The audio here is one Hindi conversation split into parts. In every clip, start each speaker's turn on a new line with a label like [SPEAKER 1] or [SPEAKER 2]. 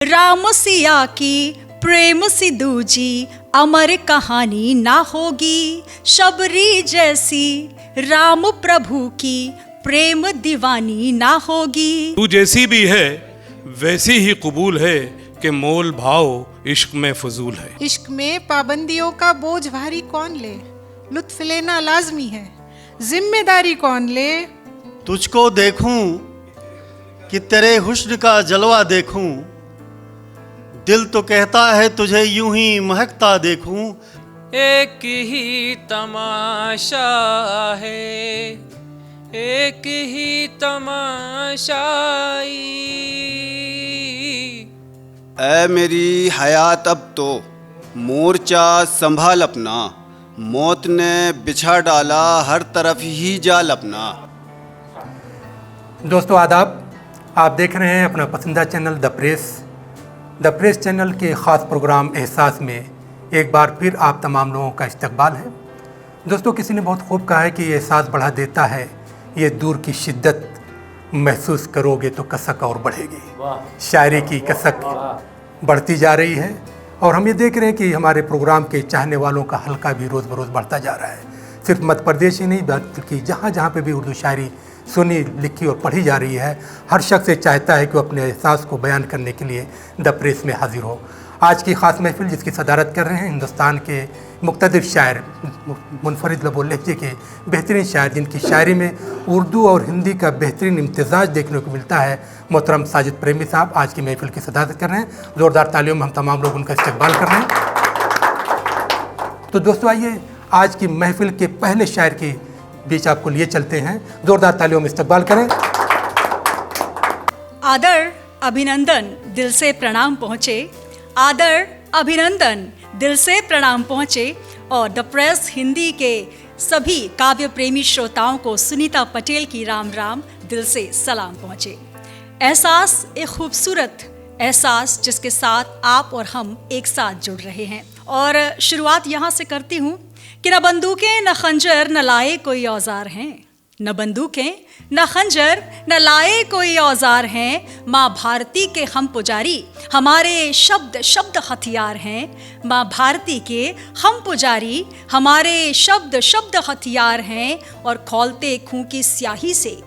[SPEAKER 1] राम सिया की प्रेम सी दूजी अमर कहानी ना होगी, शबरी जैसी राम प्रभु की प्रेम दीवानी ना होगी।
[SPEAKER 2] तू जैसी भी है वैसी ही कबूल है कि मोल भाव इश्क में फजूल है।
[SPEAKER 3] इश्क में पाबंदियों का बोझ भारी कौन ले, लुत्फ लेना लाजमी है, जिम्मेदारी कौन ले।
[SPEAKER 4] तुझको देखूं कि तेरे हुस्न का जलवा देखूं, दिल तो कहता है तुझे यूं ही महकता देखूं।
[SPEAKER 5] एक ही तमाशा है, एक ही तमाशाई।
[SPEAKER 6] ऐ मेरी हयात अब तो मोर्चा संभाल अपना, मौत ने बिछा डाला हर तरफ ही जाल अपना।
[SPEAKER 7] दोस्तों आदाब, आप देख रहे हैं अपना पसंदीदा चैनल द प्रेस चैनल के ख़ास प्रोग्राम एहसास में एक बार फिर आप तमाम लोगों का इस्तकबाल है। दोस्तों, किसी ने बहुत खूब कहा है कि ये एहसास बढ़ा देता है, ये दूर की शिद्दत महसूस करोगे तो कसक और बढ़ेगी। शायरी की कसक बढ़ती जा रही है और हम ये देख रहे हैं कि हमारे प्रोग्राम के चाहने वालों का हल्का भी रोज़ बरोज़ बढ़ता जा रहा है। सिर्फ मध्य प्रदेश ही नहीं बल्कि जहाँ जहाँ पे भी उर्दू शायरी सुनी, लिखी और पढ़ी जा रही है, हर शख्स चाहता है कि वो अपने एहसास को बयान करने के लिए द प्रेस में हाजिर हो। आज की ख़ास महफिल जिसकी सदारत कर रहे हैं हिंदुस्तान के मुख्तलिफ शायर, मुनफरिद लबो लहजे के बेहतरीन शायर, जिनकी शायरी में उर्दू और हिंदी का बेहतरीन इम्तिजाज देखने को मिलता है, मोहतरम साजिद प्रेमी साहब आज की महफिल की सदारत कर रहे हैं। ज़ोरदार तालियों में हम तमाम लोग उनका इस्तकबाल कर रहे हैं। तो दोस्तों आइए आज की महफिल के पहले शायर के बीच आपको लिए चलते हैं। जोरदार तालियों में इस्तकबाल करें।
[SPEAKER 1] आदर अभिनंदन दिल से प्रणाम पहुँचे, आदर अभिनंदन दिल से प्रणाम पहुँचे और द प्रेस हिंदी के सभी काव्य प्रेमी श्रोताओं को सुनीता पटेल की राम राम दिल से सलाम पहुँचे। एहसास एक खूबसूरत एहसास जिसके साथ आप और हम एक साथ जुड़ रहे हैं और शुरुआत यहाँ से करती हूँ कि न बंदूकें न खंजर न लाए कोई औजार हैं, न बंदूकें न खंजर न लाए कोई औजार हैं। माँ भारती के हम पुजारी हमारे शब्द शब्द हथियार हैं। माँ भारती के हम पुजारी हमारे शब्द शब्द हथियार हैं। और खौलते खूं की स्याही से,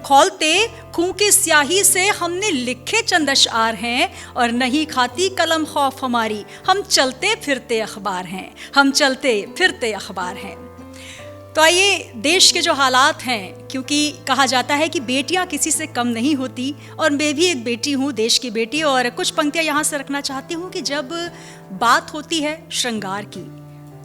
[SPEAKER 1] खौलते खूं की स्याही से हमने लिखे चंद अशआर हैं। और नहीं खाती कलम खौफ हमारी, हम चलते फिरते अखबार हैं, हम चलते फिरते अखबार हैं। तो आइए देश के जो हालात हैं, क्योंकि कहा जाता है कि बेटियां किसी से कम नहीं होती और मैं भी एक बेटी हूँ, देश की बेटी। और कुछ पंक्तियां यहाँ से रखना चाहती हूँ कि जब बात होती है श्रृंगार की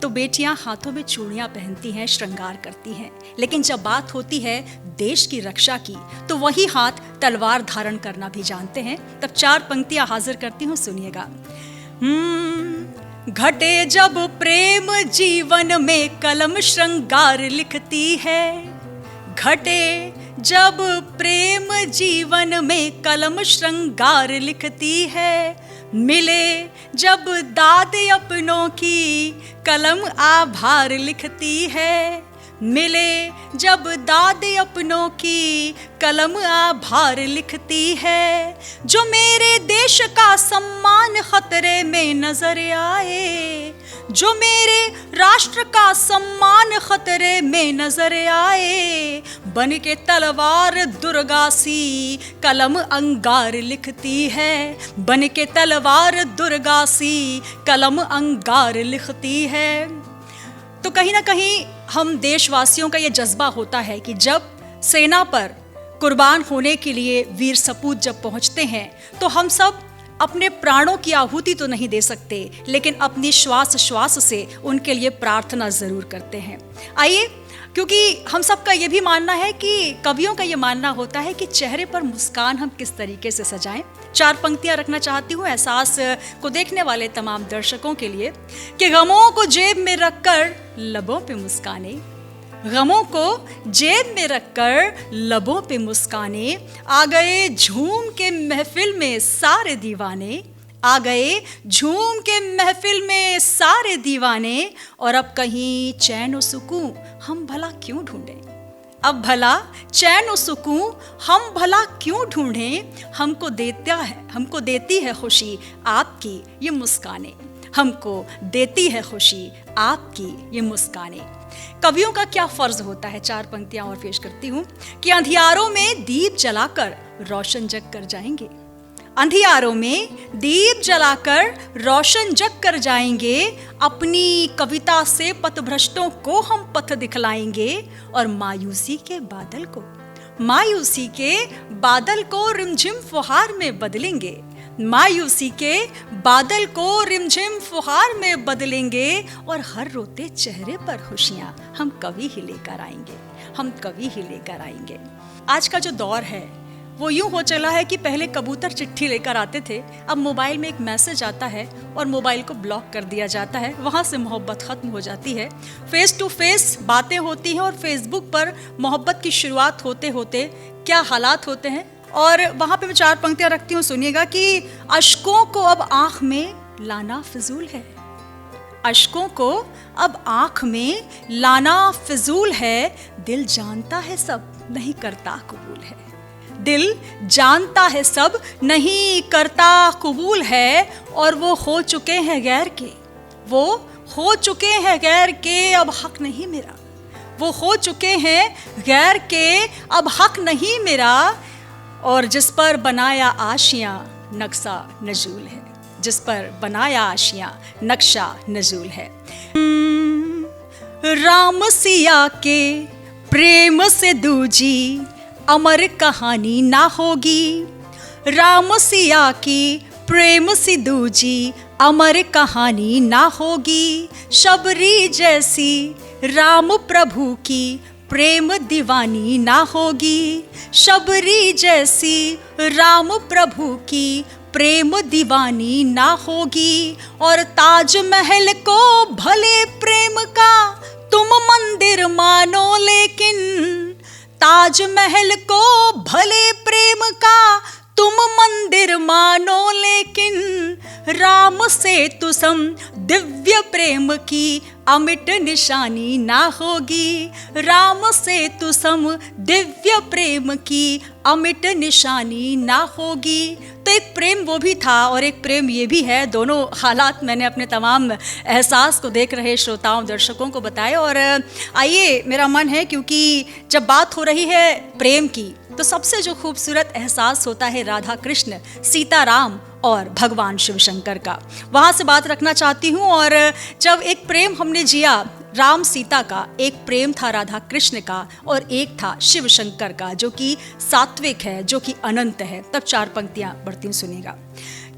[SPEAKER 1] तो बेटियां हाथों में चूड़ियां पहनती हैं, श्रृंगार करती हैं, लेकिन जब बात होती है देश की रक्षा की तो वही हाथ तलवार धारण करना भी जानते हैं। तब चार पंक्तियां हाजिर करती हूँ, सुनिएगा। घटे जब प्रेम जीवन में कलम श्रृंगार लिखती है, घटे जब प्रेम जीवन में कलम श्रृंगार लिखती है। मिले जब दाद अपनों की कलम आभार लिखती है, मिले जब दाद अपनों की कलम आभार लिखती है। जो मेरे देश का सम्मान खतरे में नजर आए, जो मेरे राष्ट्र का सम्मान खतरे में नजर आए। बन के तलवार दुर्गा सी कलम अंगार लिखती है, बन के तलवार दुर्गा सी कलम अंगार लिखती है। तो कहीं ना कहीं हम देशवासियों का ये जज्बा होता है कि जब सेना पर कुर्बान होने के लिए वीर सपूत जब पहुंचते हैं तो हम सब अपने प्राणों की आहुति तो नहीं दे सकते, लेकिन अपनी श्वास श्वास से उनके लिए प्रार्थना ज़रूर करते हैं। आइए, क्योंकि हम सबका ये भी मानना है कि कवियों का ये मानना होता है कि चेहरे पर मुस्कान हम किस तरीके से सजाएं। चार पंक्तियां रखना चाहती हूँ एहसास को देखने वाले तमाम दर्शकों के लिए कि गमों को जेब में रखकर लबों पे मुस्काने, गमों को जेब में रखकर लबों पे मुस्काने। आ गए झूम के महफिल में सारे दीवाने, आ गए झूम के महफिल में सारे दीवाने। और अब कहीं चैन और सुकून हम भला क्यों ढूंढें, अब भला चैन और सुकून हम भला क्यों ढूंढें, हमको देती है खुशी आपकी ये मुस्कानें, हमको देती है खुशी आपकी ये मुस्कानें। कवियों का क्या फर्ज होता है, 4 पंक्तियां और पेश करती हूँ कि अंधियारों में दीप जलाकर रोशन जग कर जाएंगे, अंधियारों में दीप जलाकर रोशन जग कर जाएंगे, अपनी कविता से पथभ्रष्टों को हम पथ दिखलाएंगे और मायूसी के बादल को रिमझिम फुहार में बदलेंगे, मायूसी के बादल को रिमझिम फुहार में बदलेंगे और हर रोते चेहरे पर खुशियां हम कभी ही लेकर आएंगे। आज का जो दौर है वो यूं हो चला है कि पहले कबूतर चिट्ठी लेकर आते थे, अब मोबाइल में एक मैसेज आता है और मोबाइल को ब्लॉक कर दिया जाता है, वहाँ से मोहब्बत ख़त्म हो जाती है। फेस टू फेस बातें होती हैं और फेसबुक पर मोहब्बत की शुरुआत होते होते क्या हालात होते हैं। और वहाँ पे मैं 4 पंक्तियाँ रखती हूँ, सुनिएगा कि अश्कों को अब आँख में लाना फिजूल है, अश्कों को अब आँख में लाना फिजूल है, दिल जानता है सब नहीं करता कबूल है, दिल जानता है सब नहीं करता कबूल है। और वो हो चुके हैं गैर के, वो हो चुके हैं गैर के अब हक नहीं मेरा, वो हो चुके हैं गैर के अब हक नहीं मेरा। और जिस पर बनाया आशियाँ नक्शा नजूल है, जिस पर बनाया आशियाँ नक्शा नजूल है। राम सिया के प्रेम से दूजी अमर कहानी ना होगी, राम सिया की प्रेम से दूजी अमर कहानी ना होगी, शबरी जैसी राम प्रभु की प्रेम दीवानी ना होगी, शबरी जैसी राम प्रभु की प्रेम दीवानी ना होगी। और ताजमहल को भले प्रेम का तुम मंदिर मानो, लेकिन ताजमहल को भले प्रेम का तुम मंदिर मानो, लेकिन राम से तुसम दिव्य प्रेम की अमिट निशानी ना होगी, राम से तुसम दिव्य प्रेम की अमिट निशानी ना होगी। तो एक प्रेम वो भी था और एक प्रेम ये भी है, दोनों हालात मैंने अपने तमाम एहसास को देख रहे श्रोताओं दर्शकों को बताए। और आइए, मेरा मन है क्योंकि जब बात हो रही है प्रेम की तो सबसे जो खूबसूरत एहसास होता है राधा कृष्ण, सीताराम और भगवान शिव शंकर का, वहाँ से बात रखना चाहती हूँ। और जब एक प्रेम हमने जिया राम सीता का, एक प्रेम था राधा कृष्ण का और एक था शिव शंकर का जो कि सात्विक है, जो कि अनंत है। तब 4 पंक्तियाँ बढ़ती हूँ, सुनिएगा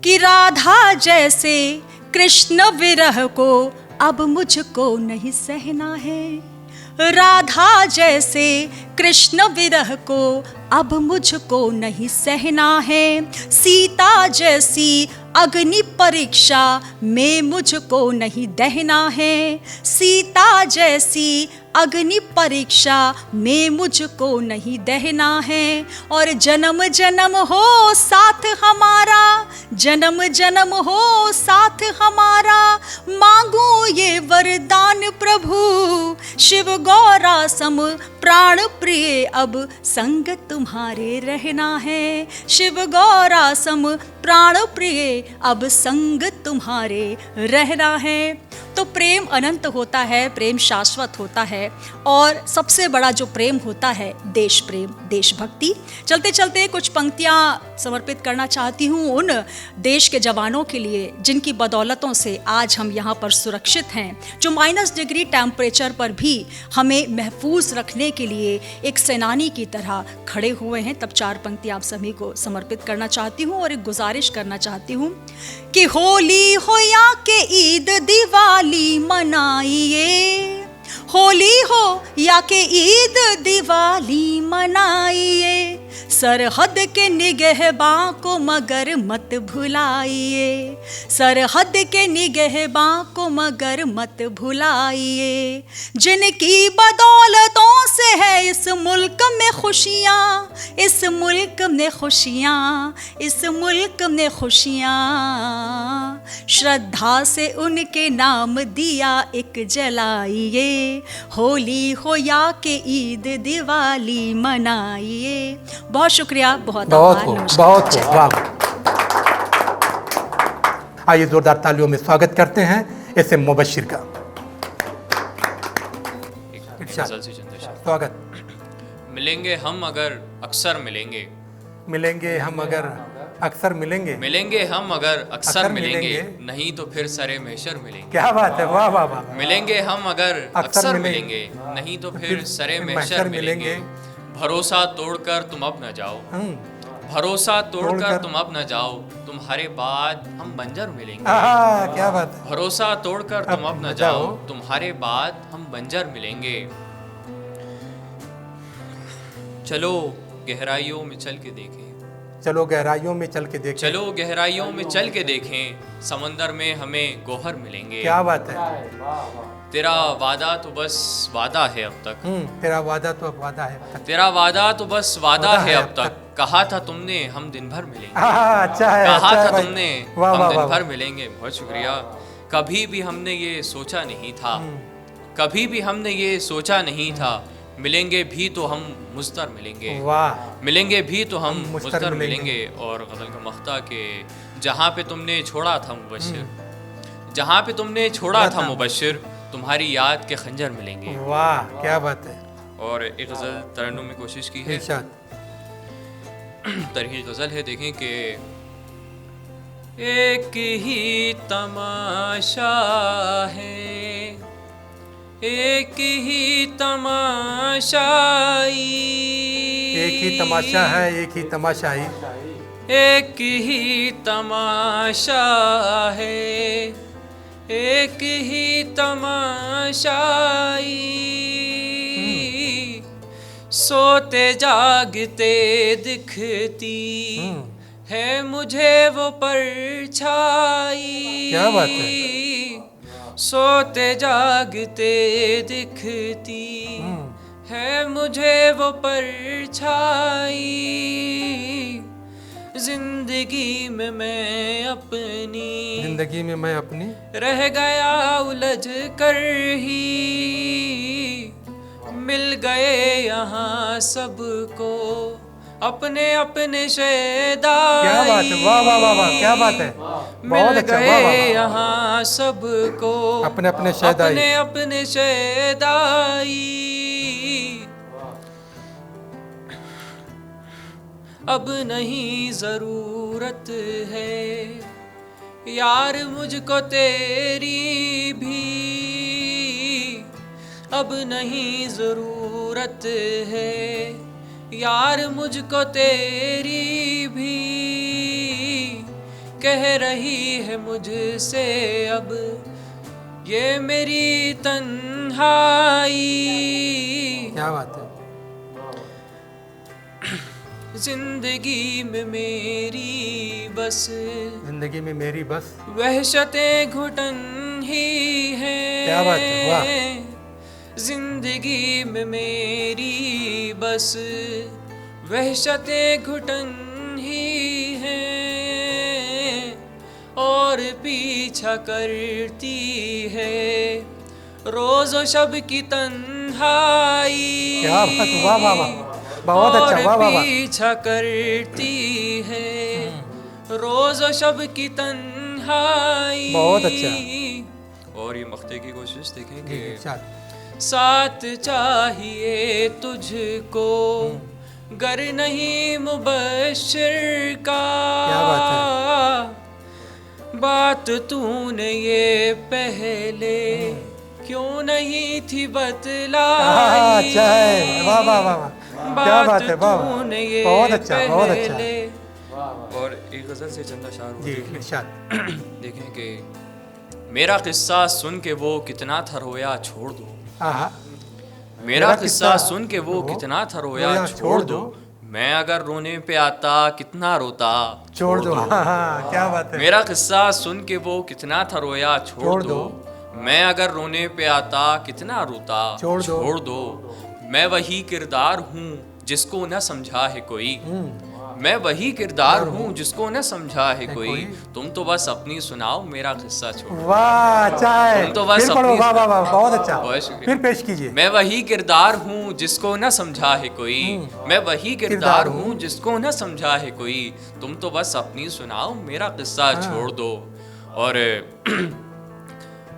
[SPEAKER 1] कि राधा जैसे कृष्ण विरह को अब मुझको नहीं सहना है, राधा जैसे कृष्ण विरह को अब मुझको नहीं सहना है, सीता जैसी अग्नि परीक्षा में मुझको नहीं दहना है, सीता जैसी अग्नि परीक्षा में मुझको नहीं दहना है। और जन्म जन्म हो साथ हमारा, जन्म जन्म हो साथ हमारा, मांगू ये वरदान प्रभु, शिव गौरा सम प्राण प्रिय अब संग तुम्हारे रहना है, शिव गौरा सम प्राण प्रिय अब संग तुम्हारे रहना है। तो प्रेम अनंत होता है, प्रेम शाश्वत होता है और सबसे बड़ा जो प्रेम होता है देश प्रेम, देशभक्ति। चलते चलते कुछ पंक्तियाँ समर्पित करना चाहती हूँ उन देश के जवानों के लिए जिनकी बदौलतों से आज हम यहाँ पर सुरक्षित हैं, जो -डिग्री टेम्परेचर पर भी हमें महफूज रखने के लिए एक सेनानी की तरह खड़े हुए हैं। तब 4 पंक्तियाँ आप सभी को समर्पित करना चाहती हूँ और एक गुजारिश करना चाहती हूँ कि होली हो या के ईद दिवाली मनाइए, होली हो या के ईद दिवाली मनाइए, सरहद के निगहबां को मगर मत भुलाइए, सरहद के निगहबां को मगर मत भुलाइए, जिनकी बदौलतों से है इस मुल्क में खुशियाँ, इस मुल्क में खुशियाँ, इस मुल्क में खुशियाँ, श्रद्धा से उनके नाम दिया एक जलाइए, होली हो या के ईद दिवाली मनाइए। बहुत शुक्रिया, बहुत
[SPEAKER 7] बहुत
[SPEAKER 1] आभार,
[SPEAKER 7] खूब,
[SPEAKER 1] नमस्कार।
[SPEAKER 7] बहुत खूब, वाह। आइए जोरदार तालियों में स्वागत करते हैं ऐसे मुबश्शिर का। इरशाद,
[SPEAKER 5] गजल से चंद शेर।
[SPEAKER 7] स्वागत।
[SPEAKER 5] मिलेंगे हम अगर अक्सर मिलेंगे,
[SPEAKER 7] मिलेंगे हम अगर अक्सर मिलेंगे,
[SPEAKER 5] मिलेंगे हम अगर अक्सर
[SPEAKER 7] अक्सर
[SPEAKER 5] मिलेंगे,
[SPEAKER 7] मिलेंगे।
[SPEAKER 5] नहीं तो फिर सरे महशर मिलेंगे।
[SPEAKER 7] क्या बात है, वाह वाह वाह।
[SPEAKER 5] मिलेंगे हम अगर
[SPEAKER 7] अक्सर
[SPEAKER 5] अक्सर
[SPEAKER 7] मिलेंगे,
[SPEAKER 5] मिलेंगे, नहीं तो
[SPEAKER 7] फिर
[SPEAKER 5] फिर सरे
[SPEAKER 7] महशर
[SPEAKER 5] महशर
[SPEAKER 7] मिलेंगे।
[SPEAKER 5] मिलेंगे। भरोसा तोड़कर तुम अब न जाओ, भरोसा
[SPEAKER 7] तोड़कर
[SPEAKER 5] तोड़कर तुम अब न जाओ, तुम्हारे बाद हम बंजर मिलेंगे।
[SPEAKER 7] आहा, क्या बात है।
[SPEAKER 5] भरोसा तोड़कर तुम अब न जाओ, तुम्हारे बाद हम बंजर मिलेंगे। चलो गहराइयों में चल के देखें,
[SPEAKER 7] चलो गहराइयों में चल के देखें।
[SPEAKER 5] चलो गहराइयों में चल के देखें, समंदर में हमें गोहर मिलेंगे।
[SPEAKER 7] क्या बात है।
[SPEAKER 5] तेरा वादा तो बस वादा है अब तक,
[SPEAKER 7] तेरा वादा तो अब वादा है।
[SPEAKER 5] तेरा वादा तो बस वादा है अब तक। कहा था तुमने हम दिन भर मिलेंगे,
[SPEAKER 7] अच्छा है,
[SPEAKER 5] कहा
[SPEAKER 7] अच्छा है
[SPEAKER 5] था
[SPEAKER 7] भाई।
[SPEAKER 5] तुमने
[SPEAKER 7] वाह,
[SPEAKER 5] हम
[SPEAKER 7] वाह,
[SPEAKER 5] दिन
[SPEAKER 7] वाह,
[SPEAKER 5] भर
[SPEAKER 7] वाह।
[SPEAKER 5] मिलेंगे। बहुत शुक्रिया। कभी भी हमने ये सोचा नहीं था, कभी भी हमने ये सोचा नहीं था, मिलेंगे भी तो हम मुस्तर मिलेंगे,
[SPEAKER 7] वाह।
[SPEAKER 5] मिलेंगे भी तो हम
[SPEAKER 7] मुस्तर
[SPEAKER 5] मुस्तर
[SPEAKER 7] मिलेंगे।
[SPEAKER 5] मिलेंगे। और गजल का मख्ता के जहाँ पे तुमने छोड़ा था मुबश्शिर, जहाँ पे तुमने छोड़ा था मुबश्शिर, तुम्हारी याद के खंजर मिलेंगे।
[SPEAKER 7] वाह, क्या बात है।
[SPEAKER 5] और एक गजल तरन्नुम में कोशिश की है,
[SPEAKER 7] इरशाद।
[SPEAKER 5] तरही गजल है, देखें कि एक ही तमाशा है, एक ही तमाशाई,
[SPEAKER 7] एक ही तमाशा है, एक ही तमाशाई,
[SPEAKER 5] एक ही तमाशा है, एक ही तमाशाई। सोते जागते दिखती है मुझे वो परछाई।
[SPEAKER 7] क्या बात है।
[SPEAKER 5] सोते जागते दिखती है मुझे वो परछाई। जिंदगी में मैं अपनी,
[SPEAKER 7] जिंदगी में मैं अपनी
[SPEAKER 5] रह गया उलझ कर ही। मिल गए यहाँ सबको अपने अपने शैदाई।
[SPEAKER 7] क्या बात है, वाह वाह वाह वाह, क्या बात है। बहुत अच्छा, वाह वाह वाह।
[SPEAKER 5] यहाँ सबको
[SPEAKER 7] अपने अपने शैदाई,
[SPEAKER 5] अपने अपने शैदाई। अब नहीं जरूरत है यार मुझको तेरी भी, अब नहीं जरूरत है यार मुझको तेरी भी। कह रही है मुझसे अब ये मेरी तन्हाई।
[SPEAKER 7] क्या बात है।
[SPEAKER 5] जिंदगी में मेरी बस,
[SPEAKER 7] जिंदगी में मेरी बस
[SPEAKER 5] वहशतें घुटन ही है।
[SPEAKER 7] क्या बात है, वाह।
[SPEAKER 5] जिंदगी में मेरी बस वहशतें घुटन ही है, और पीछा करती है रोज़ शब की तन्हाई।
[SPEAKER 7] क्या बात, वाह वाह वाह, बहुत अच्छा, वाह वाह वाह।
[SPEAKER 5] पीछा करती है रोज शब की तन्हाई।
[SPEAKER 7] बहुत अच्छा।
[SPEAKER 5] और ये मख्ते की कोशिश देखेंगे।
[SPEAKER 7] इरशाद।
[SPEAKER 5] साथ चाहिए तुझको गर नहीं मुबश्शिर का।
[SPEAKER 7] क्या बात
[SPEAKER 5] है। बात तूने ये पहले क्यों नहीं थी बतलाई।
[SPEAKER 7] अच्छा है, वाह वाह वाह वाह, क्या बात है, वाह वाह, बहुत अच्छा, बहुत अच्छा।
[SPEAKER 5] और एक गजल से चंदा शार
[SPEAKER 7] जी, इरशाद।
[SPEAKER 5] देखें कि मेरा किस्सा सुन के वो कितना था रोया छोड़ दो।
[SPEAKER 7] आहा,
[SPEAKER 5] मेरा किस्सा सुन के वो कितना था रोया छोड़ दो। मैं अगर रोने पे आता कितना रोता
[SPEAKER 7] छोड़ दो। हाँ, क्या बात है।
[SPEAKER 5] मेरा किस्सा सुन के वो कितना था रोया छोड़ दो। मैं अगर रोने पे आता कितना रोता छोड़ दो। मैं वही किरदार हूँ जिसको न समझा है कोई, मैं वही किरदार हूँ जिसको न समझा है कोई, तुम तो बस अपनी सुनाओ मेरा किस्सा छोड़ो।
[SPEAKER 7] वाह, अच्छा है।
[SPEAKER 5] तुम तो बस
[SPEAKER 7] फिर पढ़ो,
[SPEAKER 5] अपनी-
[SPEAKER 7] वाह वाह वाह, बहुत अच्छा।
[SPEAKER 5] बहुत शुक्रिया।
[SPEAKER 7] फिर पेश कीजिए।
[SPEAKER 5] मैं वही किरदार हूँ जिसको न समझा है कोई, मैं वही किरदार हूँ जिसको न समझा है कोई, तुम तो बस अपनी सुनाओ मेरा किस्सा छोड़ दो। और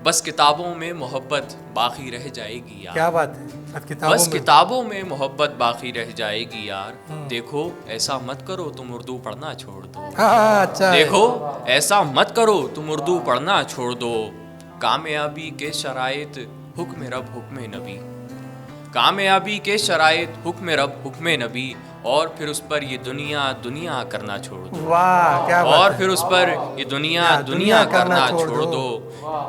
[SPEAKER 5] बस किताबों में मोहब्बत बाकी रह जाएगी यार।
[SPEAKER 7] क्या बात है,
[SPEAKER 5] बस किताबों में मोहब्बत बाकी रह जाएगी यार। देखो ऐसा मत करो तुम उर्दू पढ़ना छोड़ दो।
[SPEAKER 7] हाँ, अच्छा है।
[SPEAKER 5] देखो ऐसा मत करो तुम उर्दू पढ़ना छोड़ दो। कामयाबी के शराइत हुक्म रब हुक्म नबी, कामयाबी के शराइत हुक्म रब हुक्म नबी, और फिर उस पर ये दुनिया दुनिया करना छोड़ दो।
[SPEAKER 7] वाह, क्या बात
[SPEAKER 5] और
[SPEAKER 7] है।
[SPEAKER 5] फिर उस पर ये दुनिया दुनिया करना छोड़ दो।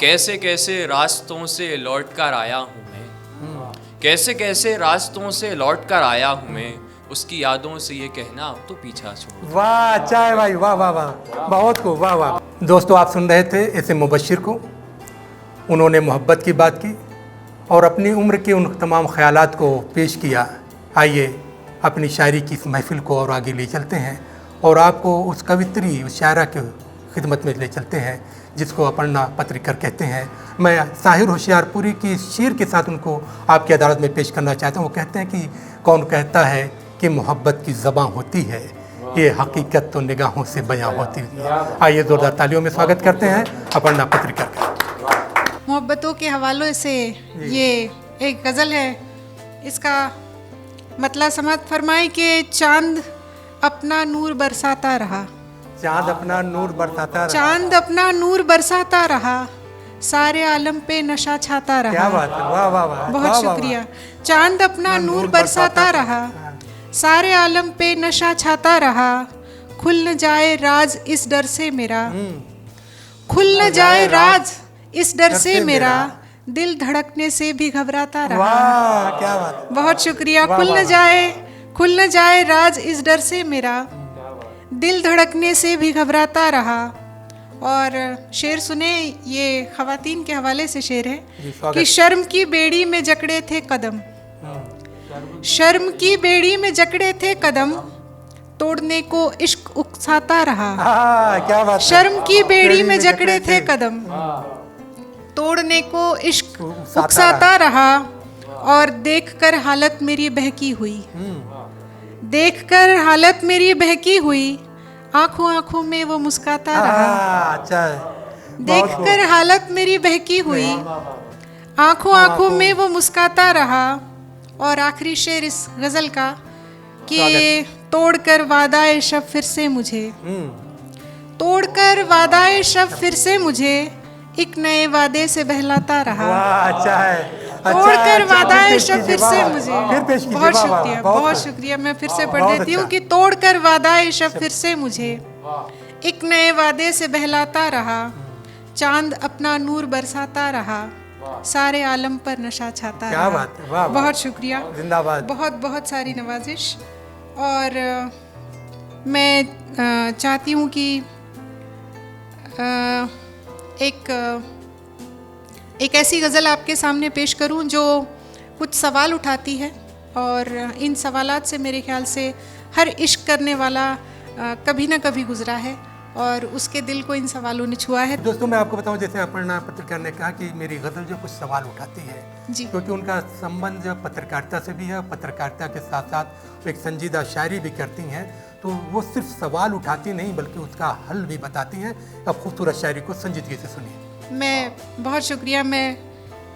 [SPEAKER 5] कैसे कैसे रास्तों से लौट कर आया हूँ मैं, कैसे कैसे रास्तों से लौट कर आया हूँ मैं, उसकी यादों से ये कहना तो पीछा छोड़।
[SPEAKER 7] वाह, अच्छा है भाई, वाह वाह वाह, बहुत को, वाह वाह। दोस्तों, आप सुन रहे थे ऐसे मुबशिर को। उन्होंने मोहब्बत की बात की और अपनी उम्र के उन तमाम ख्यालात को पेश किया। आइए अपनी शायरी की इस महफिल को और आगे ले चलते हैं और आपको उस कवित्री, उस शायरा की खिदमत में ले चलते हैं जिसको अपर्णा पत्रिकर कहते हैं। मैं साहिर होशियारपुरी की शेर के साथ उनको आपकी अदालत में पेश करना चाहता हूँ। वो कहते हैं कि कौन कहता है कि मोहब्बत की ज़बां होती है, ये हकीकत तो निगाहों से बयां होती है। आइए जोरदार तालियों में स्वागत करते हैं अपर्णा पत्रिकर का।
[SPEAKER 3] मोहब्बतों के हवालों से ये एक गज़ल है। इसका मतलब समझ फरमाए कि चांद अपना नूर बरसाता रहा,
[SPEAKER 7] चांद अपना नूर बरसाता रहा।
[SPEAKER 3] चांद अपना नूर बरसाता रहा, सारे आलम पे नशा छाता रहा।
[SPEAKER 7] क्या बात है, वाह वाह वाह,
[SPEAKER 3] बहुत
[SPEAKER 7] वाह, वाह,
[SPEAKER 3] शुक्रिया। चांद अपना नूर बरसाता रहा, सारे आलम पे नशा छाता रहा, खुल न जाए राज इस डर से मेरा, खुल न जाए राज इस डर से मेरा, दिल धड़कने से भी घबराता रहा।
[SPEAKER 7] वाह, क्या बात है।
[SPEAKER 3] बहुत शुक्रिया।
[SPEAKER 7] वाह,
[SPEAKER 3] खुल
[SPEAKER 7] वाह,
[SPEAKER 3] न जाए, खुल न जाए राज इस डर से मेरा, दिल धड़कने से भी घबराता रहा। और शेर सुने, ये खवातीन के हवाले से शेर है
[SPEAKER 7] जी, स्वागत।
[SPEAKER 3] कि शर्म की बेड़ी में जकड़े थे कदम, शर्म की बेड़ी में जकड़े थे कदम, तोड़ने को इश्क उकसाता रहा।
[SPEAKER 7] हाँ, क्या बात है।
[SPEAKER 3] शर्म की बेड़ी में जकड़े थे कदम, तोड़ने को इश्क उकसाता रहा। और देखकर हालत मेरी बहकी हुई, देखकर हालत मेरी बहकी हुई, आंखों आंखों में वो मुस्काता रहा।
[SPEAKER 7] हाँ, अच्छा है।
[SPEAKER 3] देखकर हालत मेरी बहकी हुई, आंखों आंखों में वो मुस्काता रहा। और आखिरी शेर इस गजल का कि तोड़कर वादाए शब फिर से मुझे, तोड़कर वादाए शब फिर से मुझे, एक नए वादे से बहलाता रहा।
[SPEAKER 7] वाह, अच्छा है।
[SPEAKER 3] तोड़कर
[SPEAKER 7] अच्छा,
[SPEAKER 3] वादाए
[SPEAKER 7] पेश
[SPEAKER 3] शब
[SPEAKER 7] कीजिए,
[SPEAKER 3] फिर से
[SPEAKER 7] वाह,
[SPEAKER 3] मुझे।
[SPEAKER 7] फिर पेश कीजिए,
[SPEAKER 3] बहुत
[SPEAKER 7] वाह, वाह,
[SPEAKER 3] शुक्रिया,
[SPEAKER 7] बहुत
[SPEAKER 3] बहुत
[SPEAKER 7] अच्छा।
[SPEAKER 3] शुक्रिया। मैं फिर से पढ़
[SPEAKER 7] बहुत
[SPEAKER 3] देती हूँ
[SPEAKER 7] अच्छा।
[SPEAKER 3] कि तोड़कर वादाए शब फिर से मुझे, एक नए वादे से बहलाता रहा, चांद अपना नूर बरसाता रहा, सारे आलम पर नशा छाता
[SPEAKER 7] क्या
[SPEAKER 3] रहा।
[SPEAKER 7] बात है, वाह, वाह।
[SPEAKER 3] बहुत शुक्रिया,
[SPEAKER 7] जिंदाबाद।
[SPEAKER 3] बहुत बहुत सारी नवाजिश। और मैं चाहती हूँ कि एक ऐसी गज़ल आपके सामने पेश करूं जो कुछ सवाल उठाती है, और इन सवालात से मेरे ख्याल से हर इश्क करने वाला कभी ना कभी गुजरा है और उसके दिल को इन सवालों ने छुआ है।
[SPEAKER 7] दोस्तों, मैं आपको बताऊं, जैसे अपर्णा पत्रकार ने कहा कि मेरी गज़ल जो कुछ सवाल उठाती है,
[SPEAKER 3] जी।
[SPEAKER 7] क्योंकि उनका संबंध जो पत्रकारिता से भी है, पत्रकारिता के साथ साथ वो एक संजीदा शायरी भी करती हैं, तो वो सिर्फ सवाल उठाती नहीं बल्कि उसका हल भी बताती हैं। अब खूबसूरत शायरी को संजीदगी से सुनिए।
[SPEAKER 3] मैं बहुत शुक्रिया। मैं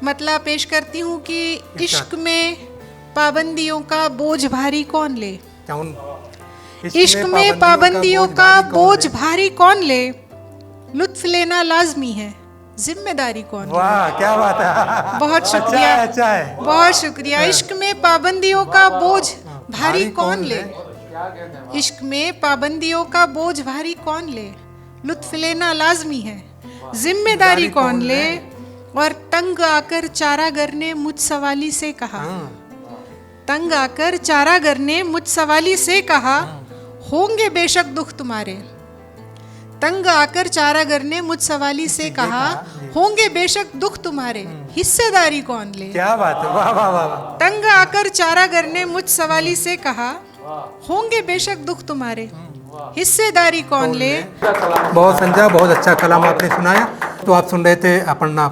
[SPEAKER 3] मतलब पेश करती हूँ कि इश्क में पाबंदियों का बोझ भारी कौन ले,
[SPEAKER 7] क्या उन
[SPEAKER 3] इश्क में पाबंदियों का बोझ भारी कौन ले, लुत्फ लेना लाजमी है, जिम्मेदारी कौन ले।
[SPEAKER 7] वाह, क्या बात है।
[SPEAKER 3] बहुत
[SPEAKER 7] अच्छा
[SPEAKER 3] शुक्रिया,
[SPEAKER 7] है, अच्छा है।
[SPEAKER 3] बहुत शुक्रिया। इश्क में पाबंदियों का बोझ भारी कौन ले, इश्क में पाबंदियों का बोझ भारी कौन ले, लुत्फ लेना लाजमी है, जिम्मेदारी कौन ले। और तंग आकर चारागर ने मुझ सवाली से कहा, तंग आकर चारागर ने मुझ सवाली से कहा, होंगे बेशक दुख तुम्हारे। तंग आकर चारागर ने मुझ सवाली से कहा, होंगे बेशक दुख तुम्हारे, हिस्सेदारी कौन ले।
[SPEAKER 7] क्या बात है, वाह वाह वाह वाह।
[SPEAKER 3] तंग आकर चारागर ने मुझ सवाली से कहा, होंगे बेशक दुख तुम्हारे, हिस्सेदारी कौन ले।
[SPEAKER 7] बहुत समझा, बहुत अच्छा कलाम आपने सुनाया। तो आप सुन रहे थे अपर्णा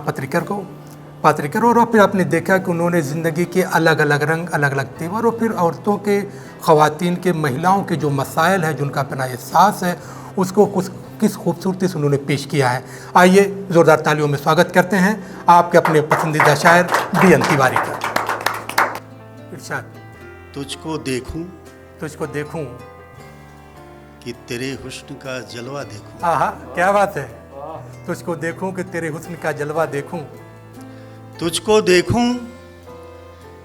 [SPEAKER 7] पात्रिकर और फिर आपने देखा कि उन्होंने ज़िंदगी के अलग अलग रंग, अलग अलग तेवर और फिर औरतों के, ख़वातीन के, महिलाओं के जो मसाइल हैं, जिनका अपना एहसास है, उसको किस खूबसूरती से उन्होंने पेश किया है। आइए ज़ोरदार तालियों में स्वागत करते हैं आपके अपने पसंदीदा शायर BN तिवारी का। इरशाद।
[SPEAKER 4] तुझको देखूं कि तेरे हुस्न का जलवा देखूं।
[SPEAKER 7] आहा, क्या बात है। तुझको देखूं कि तेरे हुस्न का जलवा देखूं।
[SPEAKER 4] तुझको देखूं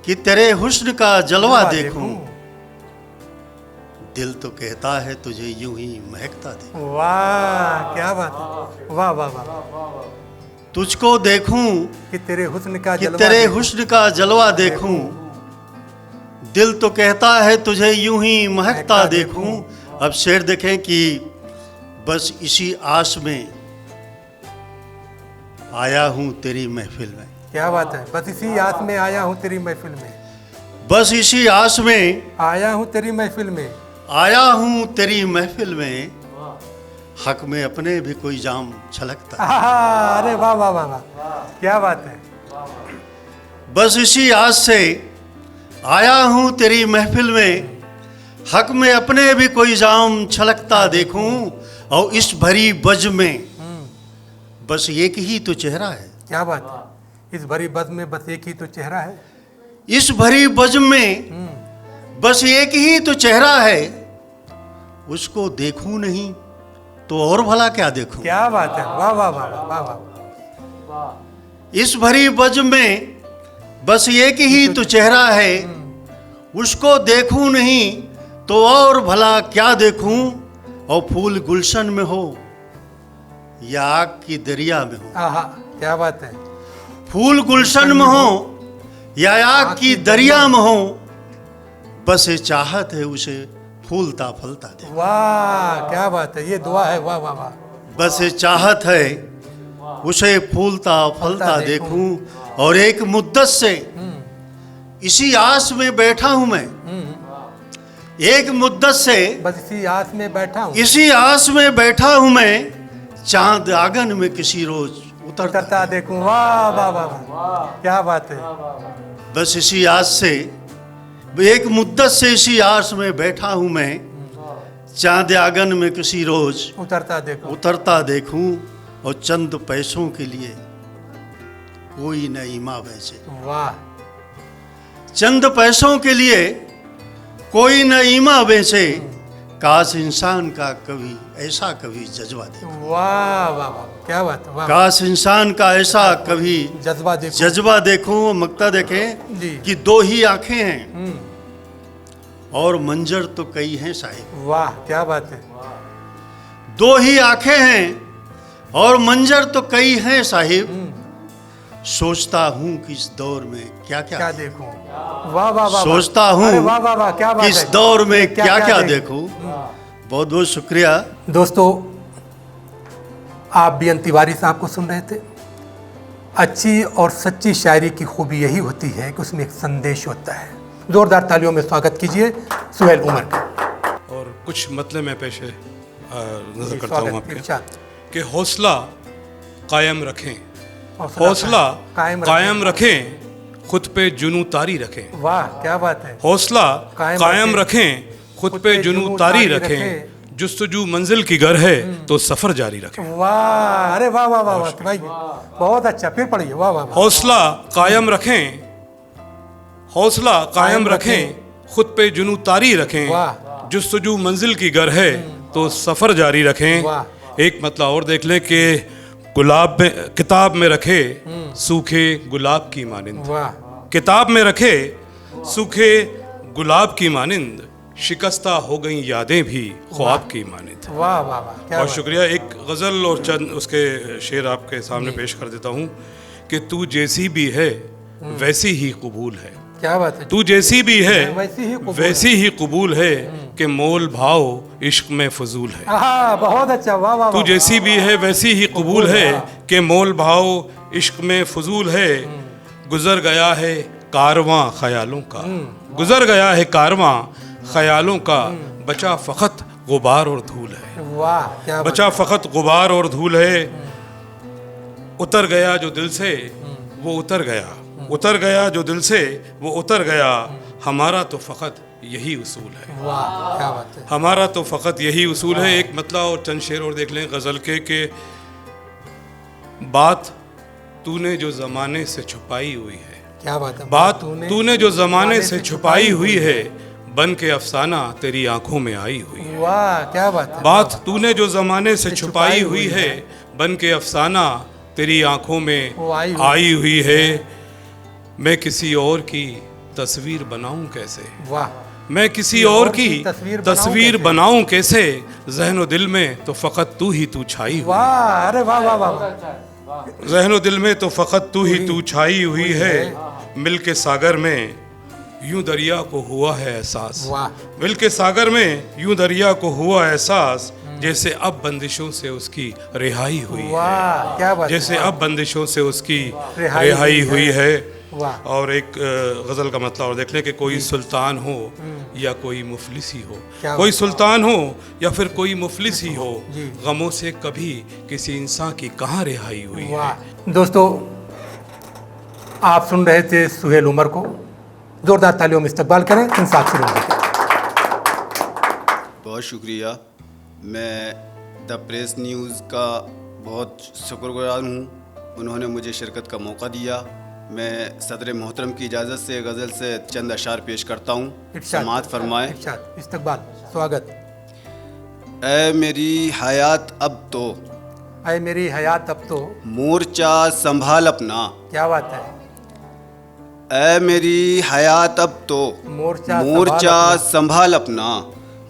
[SPEAKER 4] कि तेरे हुस्न का जलवा देखूं। दिल तो कहता है तुझे यूं ही महकता देखूं।
[SPEAKER 7] वाह, क्या बात है। वाह वाह वाह।
[SPEAKER 4] तुझको देखूं
[SPEAKER 7] कि तेरे हुस्न का
[SPEAKER 4] कि
[SPEAKER 7] जलवा
[SPEAKER 4] तेरे
[SPEAKER 7] देखूं।
[SPEAKER 4] हुस्न का जलवा देखूं। दिल तो कहता है तुझे यूं ही महकता देखूं। अब शेर देखें कि बस इसी आस में आया हूं तेरी महफिल में।
[SPEAKER 7] क्या बात है। बस इसी आस में आया हूँ तेरी महफिल में।
[SPEAKER 4] बस इसी आस में
[SPEAKER 7] आया हूँ तेरी महफिल में।
[SPEAKER 4] आया हूँ तेरी महफिल में। हक में अपने भी कोई जाम छलकता।
[SPEAKER 7] आहा, अरे वाह वाह वाह वाह, क्या बात है।
[SPEAKER 4] बस इसी आस से आया हूँ तेरी महफिल में। हक में अपने भी कोई जाम छलकता देखूं। और इस भरी बज में बस एक ही तो चेहरा है।
[SPEAKER 7] क्या बात है। इस भरी बज़ में बस एक ही तो चेहरा है।
[SPEAKER 4] इस भरी बज में बस एक ही तो चेहरा है। उसको देखूं नहीं तो और भला क्या देखूं।
[SPEAKER 7] क्या बात है। वाह वाह वाह वाह वाह।
[SPEAKER 4] इस भरी बज में बस एक ही तो चेहरा है। उसको देखूं नहीं तो और भला क्या देखूं। और फूल गुलशन में हो या आग की दरिया में हो।
[SPEAKER 7] आहा, क्या बात है।
[SPEAKER 4] फूल गुलशन में हो या आग की दरिया में हो। बस ये चाहत है उसे फूलता फलता दे।
[SPEAKER 7] वाह, क्या बात है। ये दुआ है। वाह वाह वाह।
[SPEAKER 4] बस ये चाहत है उसे फूलता फलता देखूं। और एक मुद्दत से इसी आस में बैठा हूं मैं। एक मुद्दत से
[SPEAKER 7] बस इसी आस में बैठा हूँ।
[SPEAKER 4] इसी आस में बैठा हूं मैं। चांद आंगन में किसी रोज
[SPEAKER 7] उतरता देखूं। वाह वाह वाह वाह, क्या बात है।
[SPEAKER 4] बस इसी आस से, एक मुद्दत से इसी आस में बैठा हूं मैं। चांद आंगन में किसी रोज उतरता देखूं। और चंद पैसों के लिए कोई न ईमा बेचे।
[SPEAKER 7] वाह।
[SPEAKER 4] चंद पैसों के लिए कोई न ईमा बेचे। काश इंसान का ऐसा कभी जज्बा देखो।
[SPEAKER 7] वाह वाह वाह, क्या बात है। वाह।
[SPEAKER 4] काश इंसान का ऐसा कभी
[SPEAKER 7] जज्बा
[SPEAKER 4] देखूं। मक्ता देखें
[SPEAKER 7] जी।
[SPEAKER 4] कि दो ही आंखें हैं और मंजर तो कई हैं साहिब।
[SPEAKER 7] वाह, क्या बात है।
[SPEAKER 4] दो ही आंखें हैं और मंजर तो कई हैं साहिब। सोचता हूँ कि इस दौर में क्या क्या
[SPEAKER 7] देखूं। वाह वाह वाह।
[SPEAKER 4] सोचता हूँ
[SPEAKER 7] वाह वाह वाह, क्या बात है।
[SPEAKER 4] इस दौर में क्या क्या देखूं। बहुत बहुत शुक्रिया।
[SPEAKER 7] दोस्तों, आप BN तिवारी साहब को सुन रहे थे। अच्छी और सच्ची शायरी की खूबी यही होती है कि उसमें एक संदेश होता है। जोरदार तालियों में स्वागत कीजिए सुहेल उमर का।
[SPEAKER 2] और कुछ मतलब मैं पेशे नजर करता हूँ आपके कि हौसला कायम रखें। हौसला कायम रखें, खुद पे जुनू तारी रखें।
[SPEAKER 7] वाह, क्या बात है।
[SPEAKER 2] हौसला कायम रखें, खुद पे जुनू तारी रखें। जुस्तजू मंजिल की गर है तो सफर जारी रखें।
[SPEAKER 7] वाह, अरे वाह वाह वाह वाह भाई, बहुत अच्छा। फिर पढ़िए। वाह वाह।
[SPEAKER 2] हौसला कायम रखें, हौसला कायम रखें, खुद पे जुनू तारी रखें। जुस्तजू मंजिल की गर है तो सफर जारी रखें। एक मतलब और देख लें कि गुलाब में, किताब में रखे सूखे गुलाब की मानिंद। किताब में रखे सूखे गुलाब की मानिंद। शिकस्ता हो गई यादें भी ख्वाब की मानिंद।
[SPEAKER 7] वाह वाह वाह,
[SPEAKER 2] बहुत शुक्रिया। एक गज़ल और चंद उसके शेर आपके सामने पेश कर देता हूँ कि तू जैसी भी है वैसी ही कबूल है।
[SPEAKER 7] क्या बात है।
[SPEAKER 2] तू जैसी भी है
[SPEAKER 7] वैसी
[SPEAKER 2] ही कबूल है कि मोल भाव इश्क में फजूल है।
[SPEAKER 7] बहुत अच्छा। वाह वाह।
[SPEAKER 2] तू जैसी भी है वैसी ही कबूल है कि मोल भाव इश्क में फजूल है। गुजर गया है कारवां ख्यालों का, गुजर गया है कारवां ख्यालों का बचा फ़कत गुबार और धूल है।
[SPEAKER 7] वाह क्या बात
[SPEAKER 2] बचा फ़कत गुबार और धूल है। उतर गया जो दिल से वो उतर गया, उतर गया जो दिल से वो उतर गया। हमारा तो फ़कत यही उसूल है।
[SPEAKER 7] वाह क्या बात है।
[SPEAKER 2] हमारा तो फ़कत यही उसूल है। एक मतलब और चंद शेर और देख लें गज़ल के बात तूने जो ज़माने से छुपाई हुई है,
[SPEAKER 7] क्या बात है।
[SPEAKER 2] बात तूने जो ज़माने से छुपाई हुई है, बन के अफसाना तेरी आंखों में आई हुई है।
[SPEAKER 7] वाह क्या बात है।
[SPEAKER 2] बात तूने जो ज़माने से छुपाई हुई है, बन के अफसाना तेरी आंखों में आई हुई है। मैं किसी और की तस्वीर बनाऊं कैसे,
[SPEAKER 7] वाह
[SPEAKER 2] मैं किसी और की तस्वीर बनाऊं कैसे। ज़हन दिल में तो फ़कत तू ही तू छाई हुई।
[SPEAKER 7] वाह अरे वाह वाह वाह।
[SPEAKER 2] ज़हन दिल में तो फ़कत तू ही तू छाई हुई है। मिल के सागर में यूं दरिया को हुआ है एहसास, मिल के सागर में यूं दरिया को हुआ एहसास, जैसे अब बंदिशों से उसकी रिहाई हुई है।
[SPEAKER 7] क्या बात,
[SPEAKER 2] जैसे अब बंदिशों से उसकी रिहाई हुई है। और एक गज़ल का मतलब और देख लें कि कोई सुल्तान हो या कोई मुफलिस ही हो, कोई सुल्तान हो या फिर कोई मुफलिस ही हो, गमों से कभी किसी इंसान की कहाँ रिहाई हुई है।
[SPEAKER 7] दोस्तों आप सुन रहे थे सुहेल उमर को। जोरदार तालियों में इस्तकबाल करें इंसाफ से लोगों के।
[SPEAKER 6] बहुत शुक्रिया। मैं द प्रेस न्यूज़ का बहुत शुक्रगुजार हूँ, उन्होंने मुझे शिरकत का मौका दिया। मैं सदर मोहतरम की इजाज़त से गज़ल से चंद अशार पेश करता हूँ। समाअत फरमाएं।
[SPEAKER 7] इस्तकबाल स्वागत।
[SPEAKER 6] ऐ मेरी हयात अब तो,
[SPEAKER 7] ऐ मेरी हयात अब तो,
[SPEAKER 6] मोर्चा संभाल अपना।
[SPEAKER 7] क्या बात है।
[SPEAKER 6] ऐ मेरी हयात अब तो, मोर्चा संभाल अपना।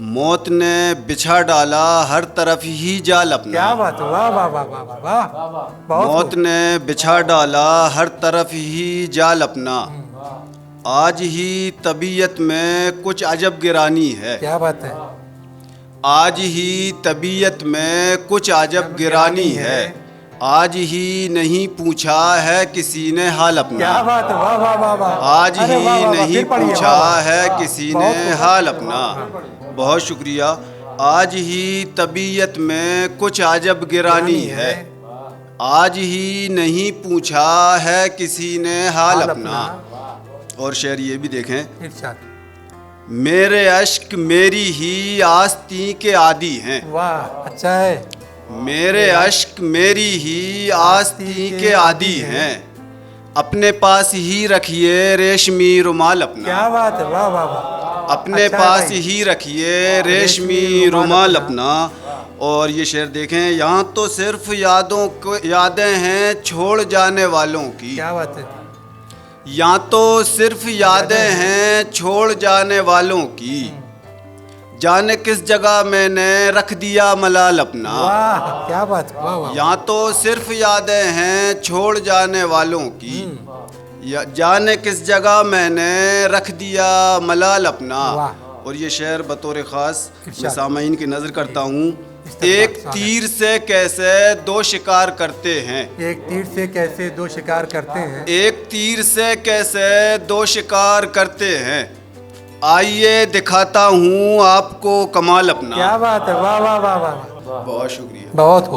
[SPEAKER 6] मौत ने बिछा डाला हर तरफ ही जाल अपना।
[SPEAKER 7] क्या बात है। वाह वाह वाह वाह वाह।
[SPEAKER 6] मौत ने बिछा डाला हर तरफ ही जाल अपना। आज ही तबीयत में कुछ अजब गिरानी है।
[SPEAKER 7] क्या बात है।
[SPEAKER 6] आज ही तबीयत में कुछ अजब गिरानी है। आज ही नहीं पूछा है किसी ने हाल अपना।
[SPEAKER 7] क्या बात है। वाह वाह वाह वाह।
[SPEAKER 6] आज ही नहीं पूछा है किसी ने हाल अपना। बहुत शुक्रिया। आज ही तबीयत में कुछ अजब गिरानी है। आज ही नहीं पूछा है किसी ने हाल अपना। और शेर ये भी देखें। मेरे अश्क मेरी ही आस्ती के आदी हैं।
[SPEAKER 7] वाह अच्छा है।
[SPEAKER 6] मेरे अश्क मेरी ही आस्ती के आदी हैं। अपने पास ही रखिए रेशमी रुमाल अपना।
[SPEAKER 7] क्या बात है। वाह वाह वाह।
[SPEAKER 6] अपने पास ही रखिए रेशमी रुमाल अपना। और ये शेर देखें। यहाँ तो सिर्फ यादें हैं छोड़ जाने वालों की।
[SPEAKER 7] क्या बात है।
[SPEAKER 6] यहाँ तो सिर्फ यादें हैं छोड़ जाने वालों की। जाने किस जगह मैंने रख दिया मलाल अपना।
[SPEAKER 7] वाह क्या बात। वाह वाह।
[SPEAKER 6] यहाँ तो सिर्फ यादें हैं छोड़ जाने वालों की। जाने किस जगह मैंने रख दिया मलाल अपना। और ये शेर बतौर ख़ास मैं सामाईन की नज़र करता हूँ। एक तीर से कैसे दो शिकार करते हैं।
[SPEAKER 7] एक तीर से कैसे दो शिकार करते हैं।
[SPEAKER 6] एक तीर से कैसे दो शिकार करते हैं। आइए दिखाता हूँ आपको कमाल अपना।
[SPEAKER 7] क्या बात है। वाह वाह वाह वाह।
[SPEAKER 6] बहुत शुक्रिया।
[SPEAKER 7] बहुत